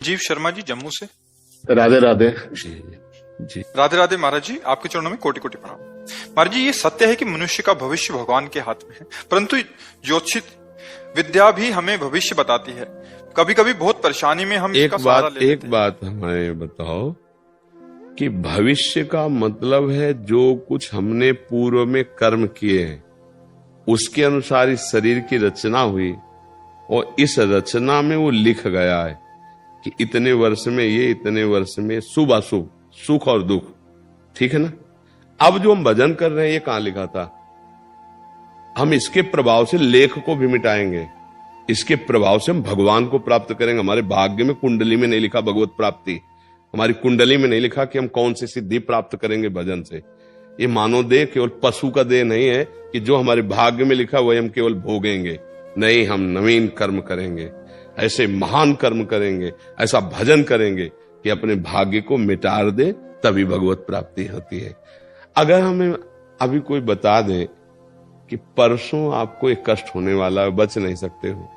जीव शर्मा जी जम्मू से। राधे राधे जी जी। राधे राधे महाराज जी, आपके चरणों में कोटि कोटि प्रणाम। महाराज जी, ये सत्य है कि मनुष्य का भविष्य भगवान के हाथ में है, परंतु ज्योतिष विद्या भी हमें भविष्य बताती है। कभी कभी बहुत परेशानी में हम इसका सहारा ले लेते हैं। एक बात हमें बताओ कि भविष्य का मतलब है जो कुछ हमने पूर्व में कर्म किए हैं उसके अनुसार इस शरीर की रचना हुई और इस रचना में वो लिख गया है कि इतने वर्ष में ये, इतने वर्ष में शुभ अशुभ, सुख और दुख। ठीक है ना। अब जो हम भजन कर रहे हैं ये कहां लिखा था? हम इसके प्रभाव से लेख को भी मिटाएंगे, इसके प्रभाव से हम भगवान को प्राप्त करेंगे। हमारे भाग्य में, कुंडली में नहीं लिखा भगवत प्राप्ति, हमारी कुंडली में नहीं लिखा कि हम कौन सी सिद्धि प्राप्त करेंगे भजन से। ये मानव देह केवल पशु का देह नहीं है कि जो हमारे भाग्य में लिखा वही हम केवल भोगेंगे। नहीं, हम नवीन कर्म करेंगे, ऐसे महान कर्म करेंगे, ऐसा भजन करेंगे कि अपने भाग्य को मिटार दे, तभी भगवत प्राप्ति होती है। अगर हमें अभी कोई बता दे कि परसों आपको एक कष्ट होने वाला है, बच नहीं सकते हो,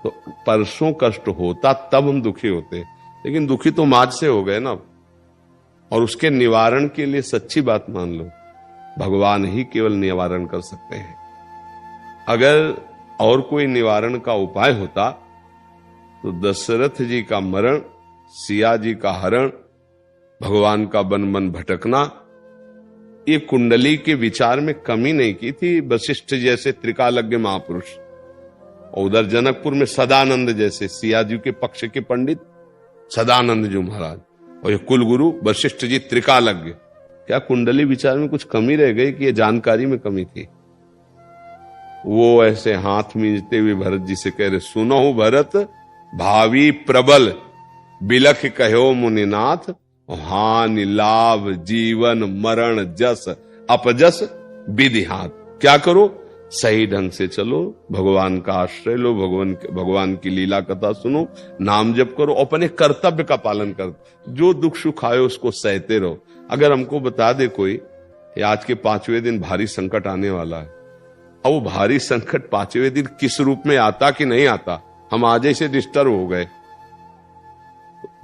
तो परसों कष्ट होता तब हम दुखी होते, लेकिन दुखी तो आज से हो गए ना। और उसके निवारण के लिए सच्ची बात मान लो, भगवान ही केवल निवारण कर सकते हैं। अगर और कोई निवारण का उपाय होता तो दशरथ जी का मरण, सिया जी का हरण, भगवान का बन बन भटकना, ये कुंडली के विचार में कमी नहीं की थी वशिष्ठ जैसे त्रिकालज्ञ महापुरुष, और उधर जनकपुर में सदानंद जैसे सिया जी के पक्ष के पंडित सदानंद जी महाराज, और ये कुलगुरु वशिष्ठ जी त्रिकालज्ञ। क्या कुंडली विचार में कुछ कमी रह गई कि ये जानकारी में कमी थी? वो ऐसे हाथ मींजते हुए भरत जी से कह रहे, सुनो भरत भावी प्रबल, बिलख कहो मुनिनाथ, हानि लाभ जीवन मरण जस अपजस विधि हाथ। क्या करो? सही ढंग से चलो, भगवान का आश्रय लो, भगवान की लीला कथा सुनो, नाम जप करो, अपने कर्तव्य का पालन करो, जो दुख सुख आए उसको सहते रहो। अगर हमको बता दे कोई आज के 5वें दिन भारी संकट आने वाला है, और वो भारी संकट 5वें दिन किस रूप में आता कि नहीं आता, हम आज ही से डिस्टर्ब हो गए,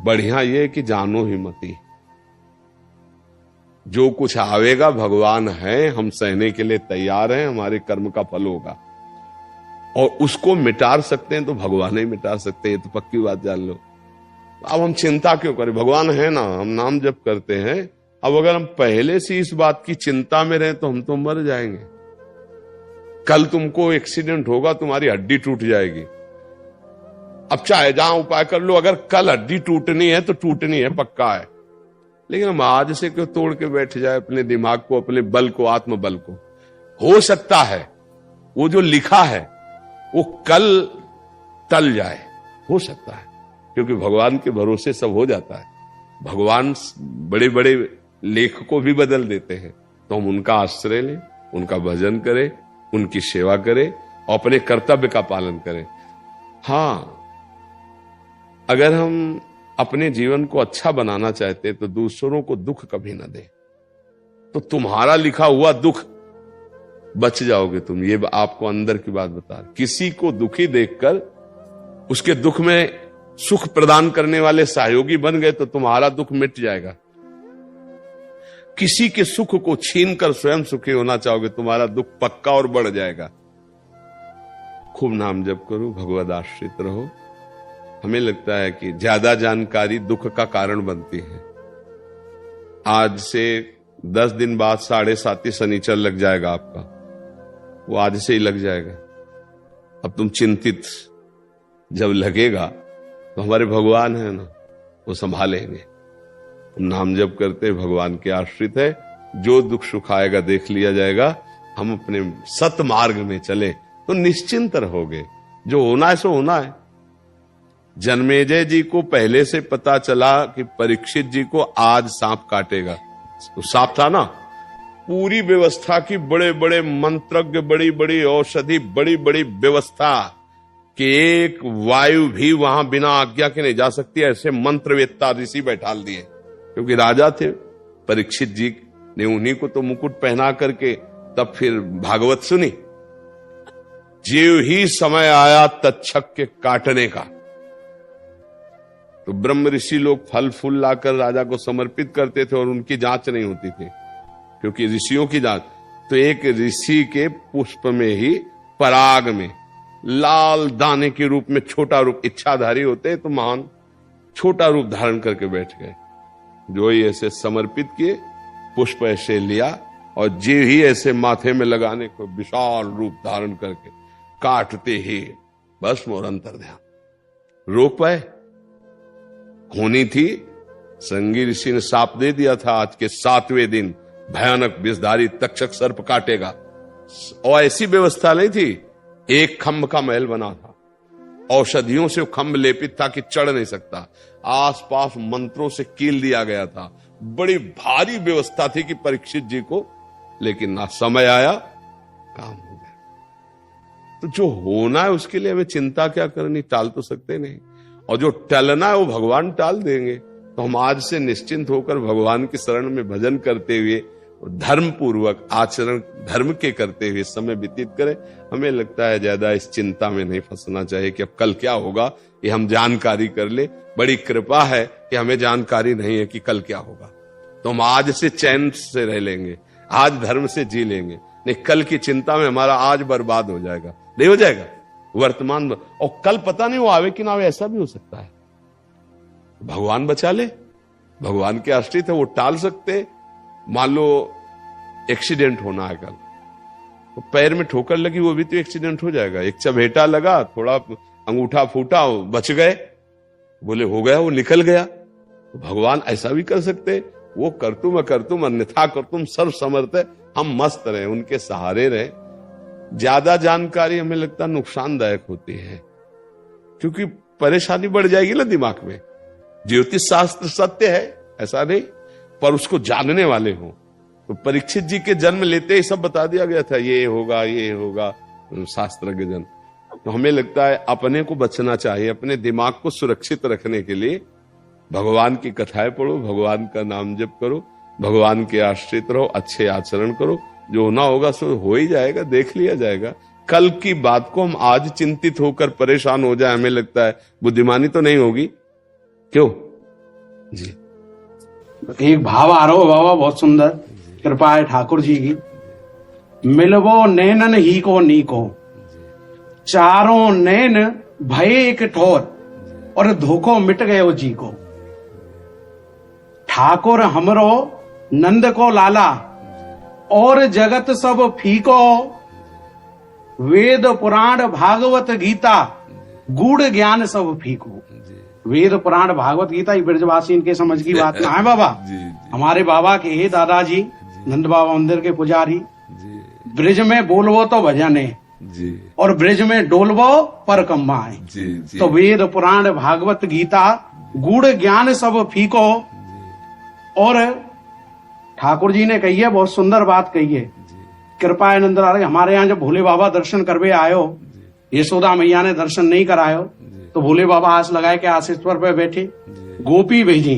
बढ़िया ये कि जानो ही मती, जो कुछ आवेगा भगवान है, हम सहने के लिए तैयार हैं, हमारे कर्म का फल होगा, और उसको मिटार सकते हैं तो भगवान ही मिटार सकते हैं, तो पक्की बात जान लो। अब हम चिंता क्यों करें? भगवान है ना, हम नाम जप करते हैं। अब अगर हम पहले से इस बात की चिंता में रहें तो हम तो मर जाएंगे। कल तुमको एक्सीडेंट होगा, तुम्हारी हड्डी टूट जाएगी। अब चाहे जहां उपाय कर लो, अगर कल हड्डी टूटनी है तो टूटनी है, पक्का है। लेकिन हम आज से क्यों तोड़ के बैठ जाए अपने दिमाग को, अपने बल को, आत्मबल को? हो सकता है वो जो लिखा है वो कल टल जाए, हो सकता है, क्योंकि भगवान के भरोसे सब हो जाता है। भगवान बड़े बड़े लेख को भी बदल देते हैं, तो हम उनका आश्रय लें, उनका भजन करें, उनकी सेवा करें और अपने कर्तव्य का पालन करें। हाँ, अगर हम अपने जीवन को अच्छा बनाना चाहते तो दूसरों को दुख कभी ना दे, तो तुम्हारा लिखा हुआ दुख बच जाओगे तुम। ये आपको अंदर की बात बता, किसी को दुखी देखकर उसके दुख में सुख प्रदान करने वाले सहयोगी बन गए तो तुम्हारा दुख मिट जाएगा। किसी के सुख को छीनकर स्वयं सुखी होना चाहोगे, तुम्हारा दुख पक्का और बढ़ जाएगा। खूब नाम जप करो, भगवद आश्रित रहो। हमें लगता है कि ज्यादा जानकारी दुख का कारण बनती है। आज से 10 दिन बाद 7.5 शनिचर लग जाएगा आपका, वो आज से ही लग जाएगा। अब तुम चिंतित जब लगेगा तो हमारे भगवान है ना, वो संभालेंगे। नाम जप करते भगवान के आश्रित है, जो दुख सुख आएगा देख लिया जाएगा। हम अपने सत मार्ग में चले तो निश्चिंत रहोगे, जो होना है सो होना है। जन्मेजय जी को पहले से पता चला कि परीक्षित जी को आज सांप काटेगा, तो सांप था ना, पूरी व्यवस्था की, बड़े बड़े मंत्रज्ञ, बड़ी बड़ी औषधि, बड़ी बड़ी व्यवस्था कि एक वायु भी वहां बिना आज्ञा के नहीं जा सकती, ऐसे मंत्रवेत्ता ऋषि बैठाल दिए, क्योंकि राजा थे। परीक्षित जी ने उन्हीं को तो मुकुट पहना करके तब फिर भागवत सुनी। जीव ही समय आया तक्षक के काटने का, तो ब्रह्म ऋषि लोग फल फूल लाकर राजा को समर्पित करते थे और उनकी जांच नहीं होती थी, क्योंकि ऋषियों की जांच। तो एक ऋषि के पुष्प में ही पराग में लाल दाने के रूप में छोटा रूप, इच्छाधारी होते तो महान, छोटा रूप धारण करके बैठ गए। जो ही ऐसे समर्पित किए, पुष्प ऐसे लिया और जे ही ऐसे माथे में लगाने को विशाल रूप धारण करके काटते ही बस मोर अंतर ध्यान। रोक पाए? होनी थी। संगी ऋषि ने शाप दे दिया था, आज के 7वें दिन भयानक विषधारी तक्षक सर्प काटेगा। और ऐसी व्यवस्था नहीं थी, एक खंभ का महल बना था, औषधियों से खंभ लेपित था कि चढ़ नहीं सकता, आसपास मंत्रों से कील दिया गया था, बड़ी भारी व्यवस्था थी कि परीक्षित जी को, लेकिन ना समय आया, काम हो गया। तो जो होना है उसके लिए हमें चिंता क्या करनी, टाल तो सकते नहीं, और जो टलना है वो भगवान टाल देंगे। तो हम आज से निश्चिंत होकर भगवान की शरण में भजन करते हुए, धर्म पूर्वक आचरण धर्म के करते हुए समय व्यतीत करें। हमें लगता है ज्यादा इस चिंता में नहीं फंसना चाहिए कि अब कल क्या होगा, ये हम जानकारी कर ले। बड़ी कृपा है कि हमें जानकारी नहीं है कि कल क्या होगा, तो हम आज से चैन से रह लेंगे, आज धर्म से जी लेंगे। नहीं, कल की चिंता में हमारा आज बर्बाद हो जाएगा, नहीं हो जाएगा वर्तमान, और कल पता नहीं वो आवे कि ना आवे, ऐसा भी हो सकता है। भगवान बचा ले, भगवान के आश्रित है, वो टाल सकते। मान लो एक्सीडेंट होना है कल, तो पैर में ठोकर लगी, वो भी तो एक्सीडेंट हो जाएगा। एक चबेटा लगा, थोड़ा अंगूठा फूटा, बच गए, बोले हो गया, वो निकल गया। तो भगवान ऐसा भी कर सकते, वो कर तुम अन्यथा कर तुम सर्व समर्थ है, हम मस्त रहे, उनके सहारे रहे। ज्यादा जानकारी हमें लगता नुकसानदायक होती है, क्योंकि परेशानी बढ़ जाएगी ना दिमाग में। ज्योतिष शास्त्र सत्य है ऐसा नहीं, पर उसको जानने वाले हों। तो परीक्षित जी के जन्म लेते ही सब बता दिया गया था, ये होगा शास्त्रज्ञ जन। तो हमें लगता है अपने को बचना चाहिए, अपने दिमाग को सुरक्षित रखने के लिए भगवान की कथाएं पढ़ो, भगवान का नाम जप करो, भगवान के आश्रित रहो, अच्छे आचरण करो। जो होना होगा सो हो ही जाएगा, देख लिया जाएगा। कल की बात को हम आज चिंतित होकर परेशान हो जाए, हमें लगता है बुद्धिमानी तो नहीं होगी। क्यों जी? एक भाव आ रहा हो बाबा, बहुत सुंदर कृपा है ठाकुर जी की। मिलवो नैनन ही को नीको, चारों नैन भय एक ठोर, और धोखो मिट गयो जी को। ठाकुर हमरो नंद को लाला, और जगत सब फीको। वेद पुराण भागवत गीता, गूढ़ ज्ञान सब फीको। वेद पुराण भागवत गीता ये ब्रजवासी इनके समझ की बात ना है बाबा। हमारे बाबा के हे दादाजी नंद बाबा मंदिर के पुजारी, ब्रिज में बोलवो तो भजन है, और ब्रिज में डोलवो पर कम्मा है। तो वेद पुराण भागवत गीता गूढ़ ज्ञान सब फीको। और ठाकुर जी ने कही है, बहुत सुंदर बात कही है, कृपा नंद हमारे यहाँ जब भोले बाबा दर्शन करवे आयो, यशोदा मैया ने दर्शन नहीं करायो, तो भोले बाबा आस लगाए के आशीश्वर पे बैठे, गोपी भेजी।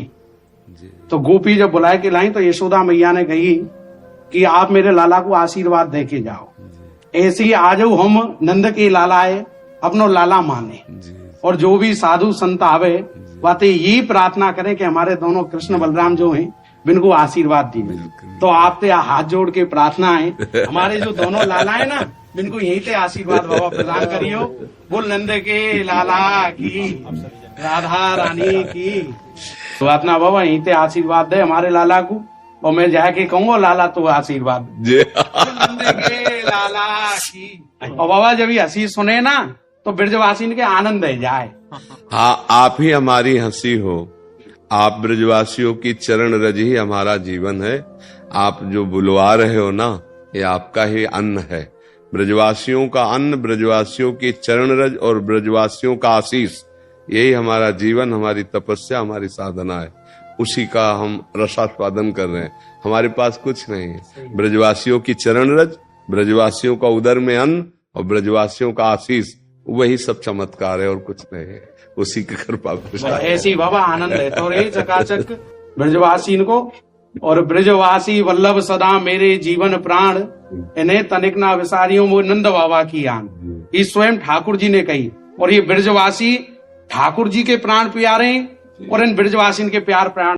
तो गोपी जब बुलाए के लाई, तो यशोदा मैया ने कही कि आप मेरे लाला को आशीर्वाद दे के जाओ। ऐसे ही आज हम नंद के लाला है, अपनो लाला माने, और जो भी साधु संत आवे बातें यही प्रार्थना करें कि हमारे दोनों कृष्ण बलराम जो हैं बिनको आशीर्वाद दिए। तो आपसे हाथ जोड़ के प्रार्थना है, हमारे जो दोनों लाला है ना, बिनको यही से आशीर्वाद बाबा प्रदान करियो। बोल नंद के लाला की, राधा रानी की प्रार्थना बाबा यही से आशीर्वाद दे हमारे लाला को। और मैं जाके कहूंगा लाला तो आशीर्वाद नंद के लाला की। और बाबा जब ये हंसी सुने ना, तो ब्रजवासी के आनंद है जाए। हाँ, आप ही हमारी हंसी हो, आप ब्रजवासियों की चरण रज ही हमारा जीवन है। आप जो बुलवा रहे हो ना, ये आपका ही अन्न है। ब्रजवासियों का अन्न, ब्रजवासियों की चरण रज और ब्रजवासियों का आशीष, यही हमारा जीवन, हमारी तपस्या, हमारी साधना है। उसी का हम रसास्वादन कर रहे हैं। हमारे पास कुछ नहीं है। ब्रजवासियों की चरण रज, ब्रजवासियों का उदर में अन्न और ब्रजवासियों का आशीष, वही सब चमत्कार है और कुछ नहीं है। उसी की कृपा ऐसी बाबा आनंद है। तो ये चकाचक ब्रजवासी को, और ब्रजवासी वल्लभ सदा मेरे जीवन प्राण, इन्हें तनिक ना विसारियों वो नंद बाबा की आन। ये स्वयं ठाकुर जी ने कही। और ये ब्रजवासी ठाकुर जी के प्राण प्यारे, और इन ब्रजवासिन के प्यार प्राण